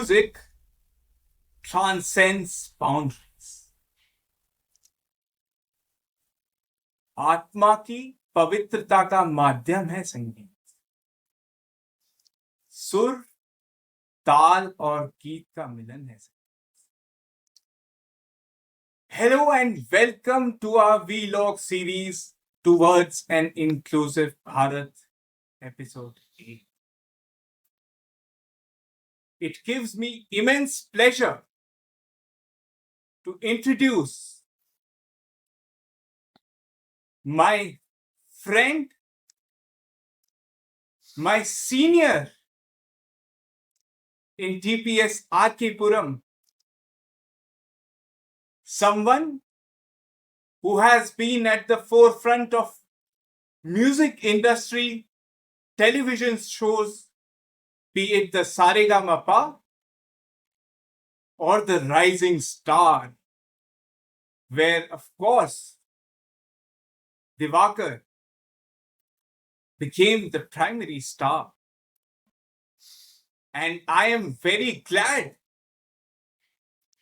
Music transcends boundaries. आत्मा की पवित्रता का माध्यम है संगीत. सुर, ताल और गीत का मिलन है. Hello and welcome to our vlog series Towards an Inclusive Bharat, episode 8. It gives me immense pleasure to introduce my friend, my senior in TPS RK Puram, someone who has been at the forefront of music industry, television shows, be it the Saregama or the Rising Star, where of course Divakar became the primary star. And I am very glad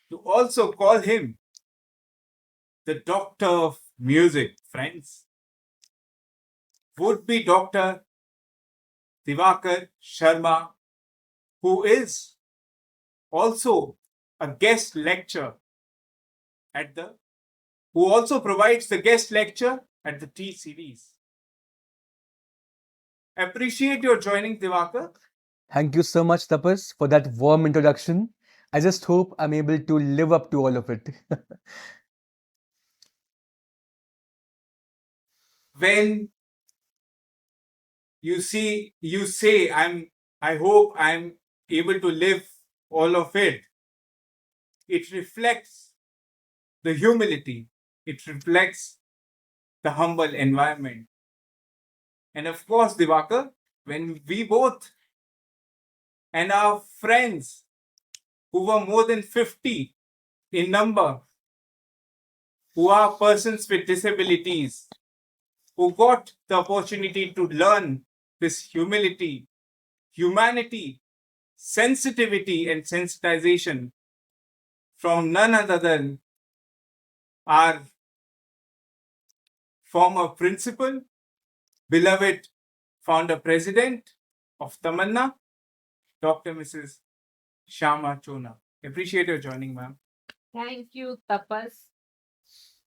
to also call him the doctor of music, friends. Would be Dr. Divakar Sharma, who is also a guest lecturer who also provides the guest lecture at the T series. Appreciate your joining, Divakar. Thank you so much, Tapas, for that warm introduction. I just hope I'm able to live up to all of it. When you say I hope I'm able to live all of it, it reflects the humility, it reflects the humble environment. And of course, Divakar, when we both and our friends who were more than 50 in number, who are persons with disabilities, who got the opportunity to learn this humility, humanity, sensitivity, and sensitization from none other than our former principal, beloved founder president of Tamanna, Dr. Mrs. Shama Chona. Appreciate your joining, ma'am. Thank you, Tapas.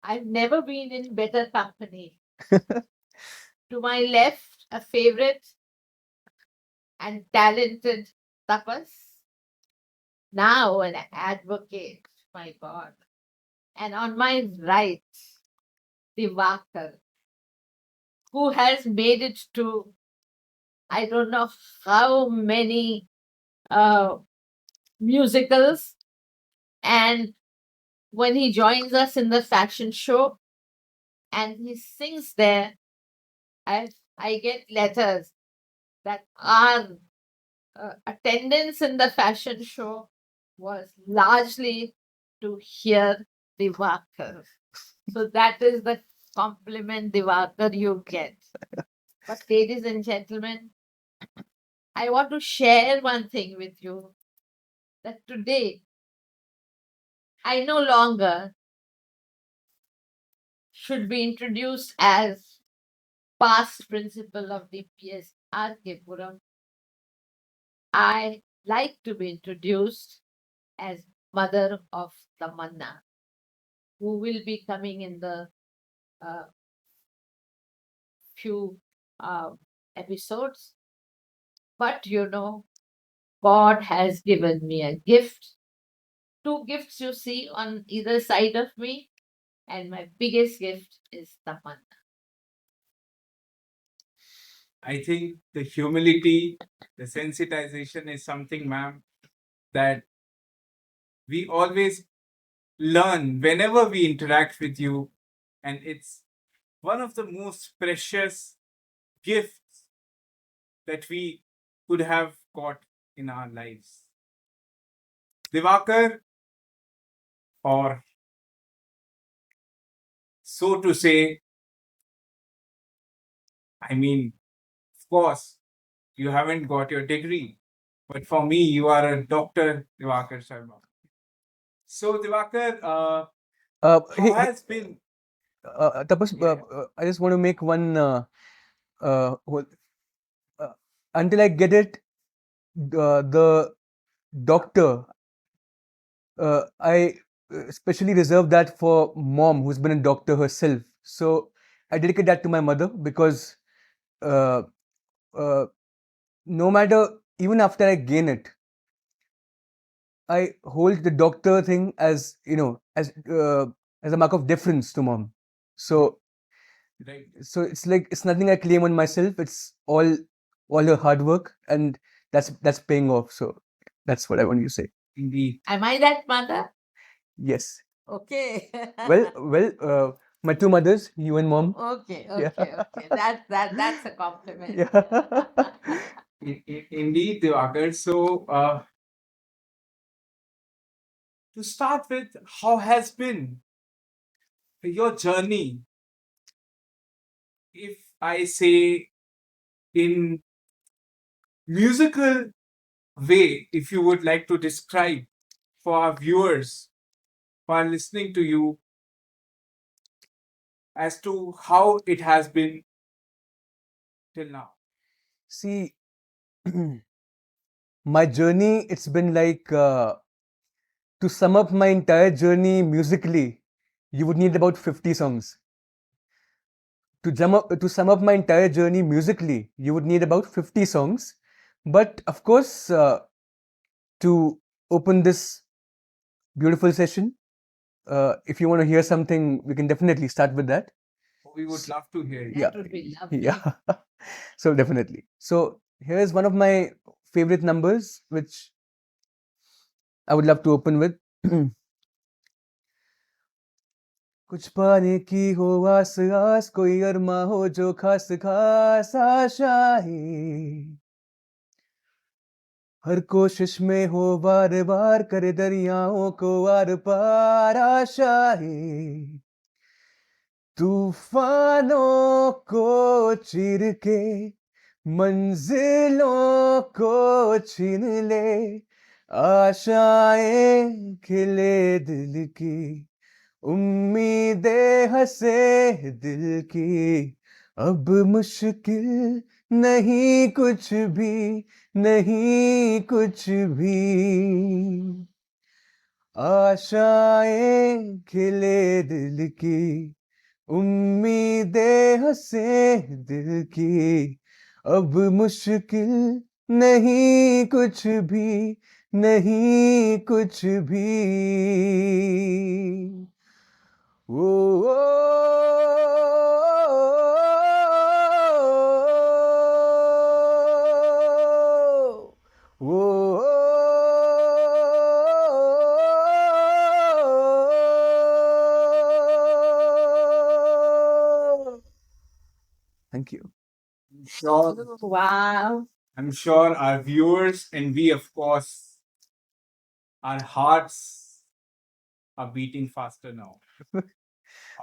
I've never been in better company. To my left, a favorite and talented Tapas. Now an advocate, my God. And on my right, Divakar, who has made it to I don't know how many uh, musicals. And when he joins us in the fashion show and he sings there, I get letters that our attendance in the fashion show was largely to hear Divakar. So that is the compliment, Divakar, you get. But ladies and gentlemen, I want to share one thing with you that today I no longer should be introduced as past principal of DPS RK Puram. I like to be introduced as mother of Tamanna, who will be coming in the uh, few episodes. But God has given me a gift. Two gifts you see on either side of me, and my biggest gift is Tamanna. I think the humility, the sensitization is something, ma'am, that we always learn whenever we interact with you. And it's one of the most precious gifts that we could have got in our lives. Divakar, or so to say, I mean, of course, you haven't got your degree, But for me, you are a Dr. Divakar Sharma. So, Divakar, how Hey, has been? Tapas, Yeah. I just want to make one. Hold- until I get it, the doctor, I especially reserve that for mom, who's been a doctor herself. So I dedicate that to my mother because uh, uh, no matter, even after I gain it, I hold the doctor thing as as a mark of deference to mom. So Right. it's like it's nothing I claim on myself. It's all her hard work, and that's paying off. So that's what I want you to say. Indeed. Am I that mother? Yes. Okay. Well, my two mothers, you and mom. Okay, Yeah. okay. That's a compliment. Yeah. Indeed, Divakar. So, to start with, how has been your journey? If I say in musical way, if you would like to describe for our viewers who are listening to you as to how it has been till now. See, my journey, it's been like to sum up my entire journey musically, you would need about 50 songs. To sum up my entire journey musically, you would need about 50 songs. But of course, to open this beautiful session, if you want to hear something, we can definitely start with that. We would love to hear you. Yeah. That would be lovely. Yeah. So definitely. So here's one of my favorite numbers, which I would love to open with. कुछ पाने की हो आस आस, कोई अरमा हो जो खास खास आशाएं, हर कोशिश में हो बार बार, करे दरियाओं को आर पार आशाएं, तूफानों को चीर के मंजिलों को छीन ले, आशाएं खिले दिल की, उम्मीदें हंसे दिल की, अब मुश्किल नहीं कुछ भी, नहीं कुछ भी, आशाएं खिले दिल की, उम्मीदें हंसे दिल की, अब मुश्किल नहीं कुछ भी, नहीं कुछ भी. ओ, ओ, Thank you. Sure. Wow. I'm sure our viewers and we, of course, our hearts are beating faster now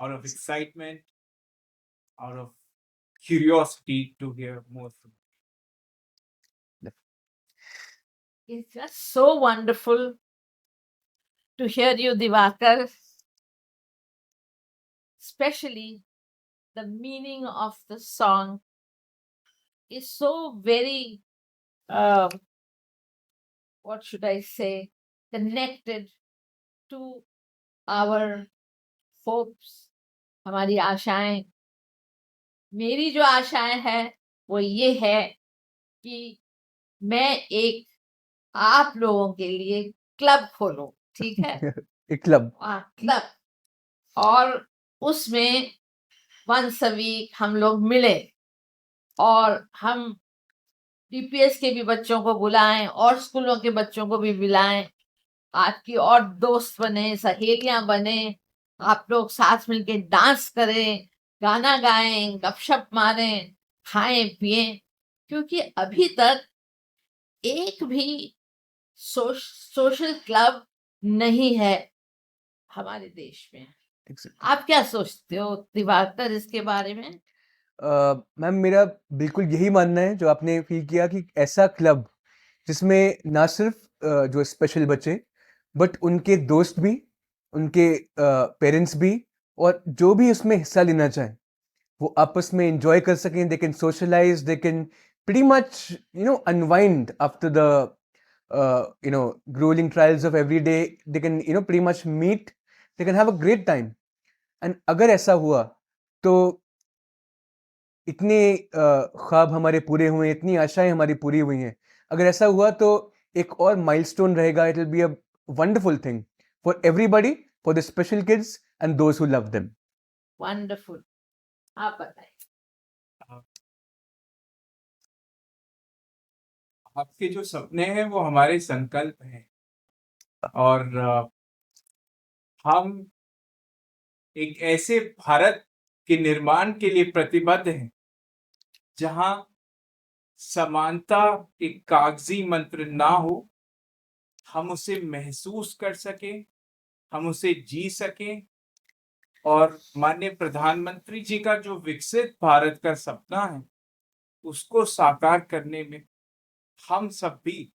out of excitement, out of curiosity to hear more from you. It's just so wonderful to hear you, Divakar. Especially the meaning of the song is so very, what should I say, connected to our hopes, हमारी आशाएं. मेरी जो आशाएं हैं वो ये है कि मैं एक आप लोगों के लिए क्लब खोलूं, ठीक है? A club. क्लब, और उसमें वंस अ वीक हम लोग मिले और हम डीपीएस के भी बच्चों को बुलाएं और स्कूलों के बच्चों को भी बुलाएं, आपकी और दोस्त बने, सहेलियां बने, आप लोग साथ मिलके डांस करें, गाना गाएं, गपशप मारें, खाएं पिएं, क्योंकि अभी तक एक भी सोशल क्लब नहीं है हमारे देश में. Exactly. आप क्या सोचते हो दिवाकर इसके बारे में? मैम, मेरा बिल्कुल यही मानना है जो आपने फील किया कि ऐसा क्लब जिसमें ना सिर्फ जो स्पेशल बच्चे बट उनके दोस्त भी, उनके पेरेंट्स भी, और जो भी उसमें हिस्सा लेना चाहे वो आपस में एंजॉय कर सकें. They can socialise, they can pretty much unwind after the grueling trials of every day. They can pretty much meet, they can have a great time. And अगर ऐसा हुआ तो इतने ख्वाब हमारे पूरे हुए, इतनी आशाएं हमारी पूरी हुई हैं. अगर ऐसा हुआ तो एक और माइलस्टोन रहेगा. It will be a wonderful thing for everybody, for the special kids and those who love them. Wonderful. आप बताइए. आपके जो सपने हैं वो हमारे संकल्प हैं, और हम एक ऐसे भारत के निर्माण के लिए प्रतिबद्ध हैं जहां समानता एक कागजी मंत्र ना हो, हम उसे महसूस कर सकें, हम उसे जी सकें, और माननीय प्रधानमंत्री जी का जो विकसित भारत का सपना है उसको साकार करने में हम सब भी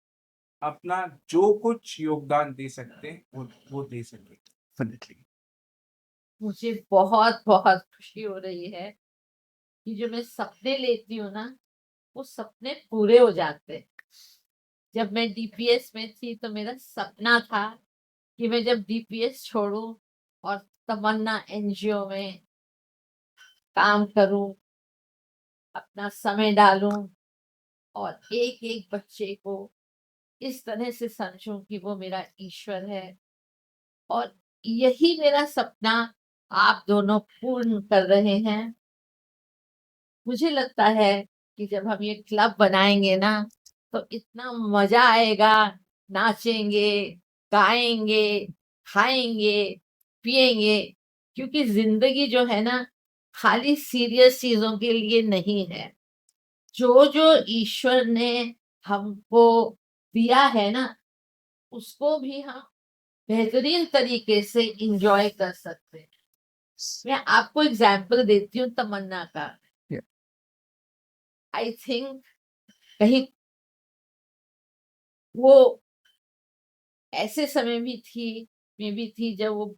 अपना जो कुछ योगदान दे सकते हैं वो दे सकें. Definitely. मुझे बहुत बहुत खुशी हो रही है कि जो मैं सपने लेती हूँ ना वो सपने पूरे हो जाते हैं. जब मैं डीपीएस में थी तो मेरा सपना था कि मैं जब डीपीएस छोड़ूं और तमन्ना एनजीओ में काम करूं, अपना समय डालूं और एक एक बच्चे को इस तरह से समझूं कि वो मेरा ईश्वर है. और यही मेरा सपना आप दोनों पूर्ण कर रहे हैं. मुझे लगता है कि जब हम ये क्लब बनाएंगे ना तो इतना मजा आएगा. नाचेंगे, गाएंगे, खाएंगे, पिएंगे, क्योंकि जिंदगी जो है ना खाली सीरियस चीजों के लिए नहीं है. जो जो ईश्वर ने हमको दिया है ना उसको भी हम बेहतरीन तरीके से इंजॉय कर सकते हैं. मैं आपको एग्जाम्पल देती हूँ तमन्ना का. Yeah. आई थिंक कहीं वो ऐसे समय में भी थी जब वो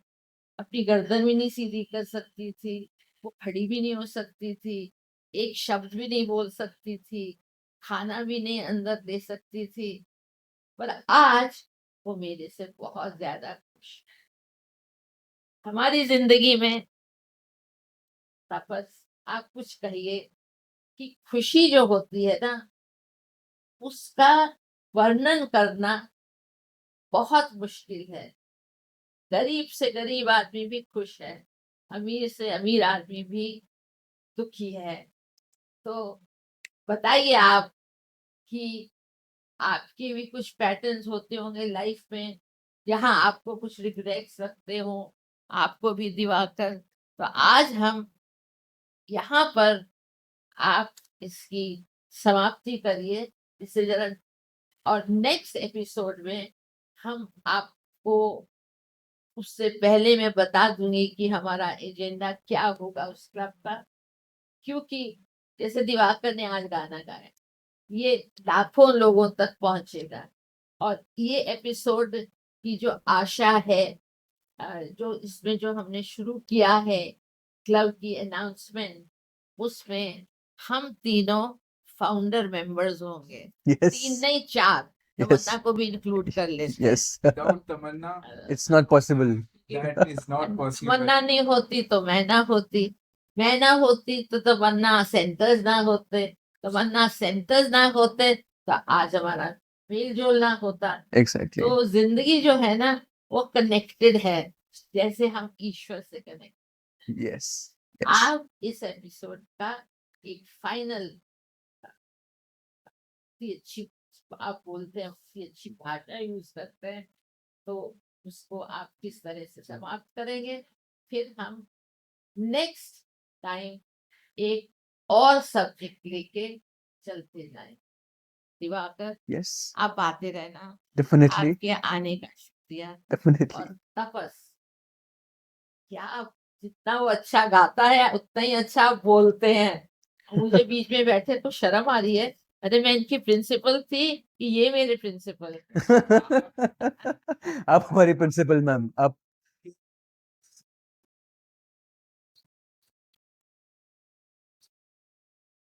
अपनी गर्दन भी नहीं सीधी कर सकती थी, वो खड़ी भी नहीं हो सकती थी, एक शब्द भी नहीं बोल सकती थी, खाना भी नहीं अंदर दे सकती थी. पर आज वो मेरे से बहुत ज्यादा खुश है. हमारी जिंदगी में तापस आप कुछ कहिए कि खुशी जो होती है ना उसका वर्णन करना बहुत मुश्किल है. गरीब से गरीब आदमी भी खुश है, अमीर से अमीर आदमी भी दुखी है. तो बताइए आप कि आपके भी कुछ पैटर्न्स होते होंगे लाइफ में जहां आपको कुछ रिग्रेट्स रखते हो, आपको भी दिवाकर. तो आज हम यहाँ पर आप इसकी समाप्ति करिए इससे जरा, और नेक्स्ट एपिसोड में हम आपको उससे पहले मैं बता दूंगी कि हमारा एजेंडा क्या होगा उस क्लब का. क्योंकि जैसे दिवाकर ने आज गाना गाया ये लाखों लोगों तक पहुंचेगा. और ये एपिसोड की जो आशा है, जो इसमें जो हमने शुरू किया है क्लब की अनाउंसमेंट, उसमें हम तीनों फाउंडर मेंबर्स होंगे. Yes. 3 नहीं 4. Yes. तमन्ना को भी इंक्लूड कर लेते हैं. Yes. Without Tamanna, It's not possible. that is not possible. तमन्ना नहीं होती तो मैं ना होती, मैं ना होती तो तमन्ना सेंटर्स ना होते, तमन्ना सेंटर्स ना होते तो आज हमारा मेल जोल ना होता. Exactly. तो जिंदगी जो है ना वो कनेक्टेड है जैसे हम ईश्वर से कनेक्ट. Yes. Yes. आप इस एपिसोड का एक फाइनल अच्छी आप बोलते हैं उसकी अच्छी भाषा यूज करते हैं तो उसको आप किस तरह से समाप्त करेंगे. फिर हम नेक्स्ट टाइम एक और सब्जेक्ट लेके चलते जाएं. दिवाकर Yes. आप आते रहना. Definitely. आपके आने का शुक्रिया. Definitely. और तपस क्या जितना वो अच्छा गाता है उतना ही अच्छा बोलते हैं. मुझे बीच में बैठे तो शर्म आ रही है अरे मैं इनकी प्रिंसिपल थी कि ये मेरे प्रिंसिपल? आप हमारी प्रिंसिपल मैम, आप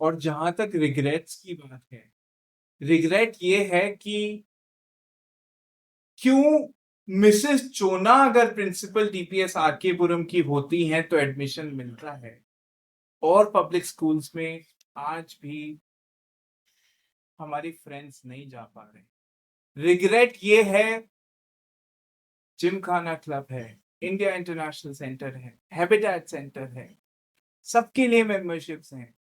और जहां तक रिग्रेट्स की बात है, रिग्रेट ये है कि क्यों मिसेस चोना अगर प्रिंसिपल डीपीएस आरकेपुरम की होती हैं तो एडमिशन मिलता है, और पब्लिक स्कूल्स में आज भी हमारी फ्रेंड्स नहीं जा पा रहे। रिग्रेट ये है, जिमखाना क्लब है, इंडिया इंटरनेशनल सेंटर है, हैबिटेट सेंटर है, सबके लिए मेंबरशिप्स हैं।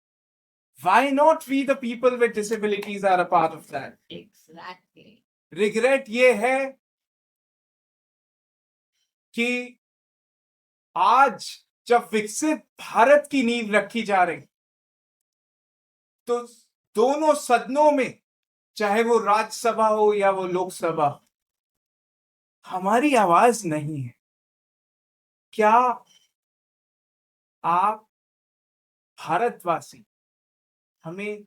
Why not we the people with disabilities are a part of that? Exactly. Regret ये है कि आज जब विकसित भारत की नींव रखी जा रही, तो दोनों सदनों में, चाहे वो राज्यसभा हो या वो लोकसभा, हमारी आवाज नहीं है। क्या आप भारतवासी हमें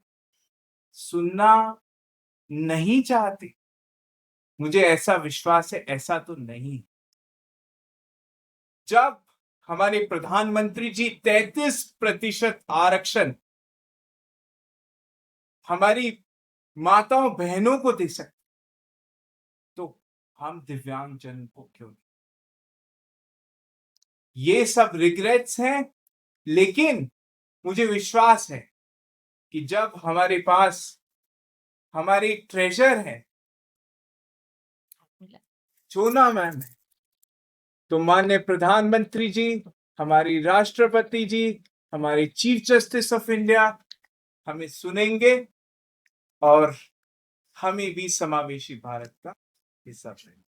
सुनना नहीं चाहते? मुझे ऐसा विश्वास है ऐसा तो नहीं। जब हमारे प्रधानमंत्री जी 33% आरक्षण हमारी माताओं बहनों को दे सकते, तो हम दिव्यांग जन को क्यों नहीं? ये सब रिग्रेट्स हैं, लेकिन मुझे विश्वास है कि जब हमारे पास हमारी ट्रेजर है, चोना मैम है, तो माननीय प्रधानमंत्री जी, हमारी राष्ट्रपति जी, हमारे चीफ जस्टिस ऑफ इंडिया हमें सुनेंगे और हमें भी समावेशी भारत का हिस्सा बनेंगे।